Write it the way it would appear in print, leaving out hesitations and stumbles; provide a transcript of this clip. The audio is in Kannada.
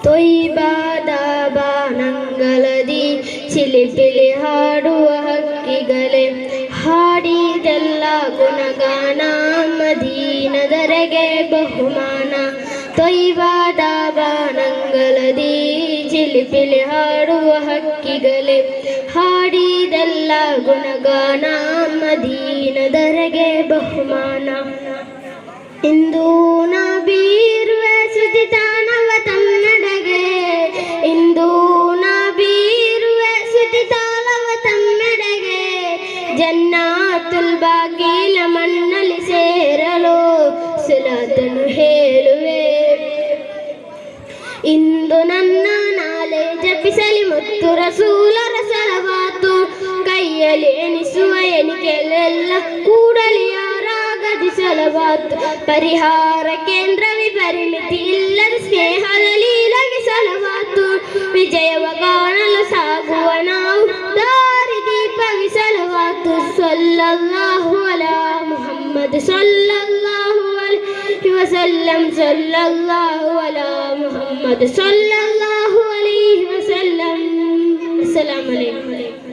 ತೊಯ್ಬಾದ ಬಾನಂಗಳದಿ ಚಿಲಿಪಿಲಿ ಹಾಡುವ ಹಕ್ಕಿಗಳೇ, ಹಾಡಿದೆಲ್ಲ ಗುಣಗಾನ ಮದೀನದರೆಗೆ ಬಹುಮಾನ. ತೊಯ್ಬಾದ ಬಾನಂಗಳದಿ ಚಿಲಿಪಿಲಿ ಹಾಡುವ ಹಕ್ಕಿಗಳೇ, ಹಾಡಿದೆಲ್ಲ ಗುಣಗಾನ ಮದೀನದರೆಗೆ ಬಹುಮಾನ. ಇಂದು ನಬೀರುವೆ ಸುದಿತಾನವ ತಮ್ಮೆಡೆಗೆ, ಇಂದು ನಬೀರುವೆ ಸುದಿತಾನವ ತಮ್ಮೆಡೆಗೆ, ಜನ್ನಾತುಲ್ ಬಾಗಿಲ ಮಣ್ಣಲ್ಲಿ ಸೇರಲು ಸುಲತನು ಹೇಳುವೆ. ಇಂದು ನನ್ನ ನಾಳೆ ಜಪಿಸಲಿ ಮುತ್ತು ರಸೂಲರ ಸಲವಾತು, ಕೈಯಲ್ಲಿ ಎಣಿಸುವ ಎಣಿಕೆಲೆಲ್ಲ ಕೂಡಲಿ ಸಲವಾತು. ಪರಿಹಾರ ಕೇಂದ್ರವಿ ಪರಿಮಿತಿ ಇಲ್ಲದ ಸ್ನೇಹದ ಲೀಲಗೆ ಸಲವಾತು. ವಿಜಯವ ಕಾಣಲು ಸಾಗುವ ನಾವು ದಾರಿ ದೀಪವಿ ಸಲವಾತು. ಸಲ್ಲಲ್ಲಾಹು ಅಲಾ ಮುಹಮ್ಮದ್ ಸಲ್ಲಲ್ಲಾಹು ಅಲೈಹಿ ವಸಲ್ಲಂ, ಸಲ್ಲಲ್ಲಾಹು ಅಲಾ ಮುಹಮ್ಮದ್ ಸಲ್ಲಲ್ಲಾಹು ಅಲೈಹಿ ವಸಲ್ಲಂ. ಅಸ್ಸಲಾಮು ಅಲೈಕುಂ.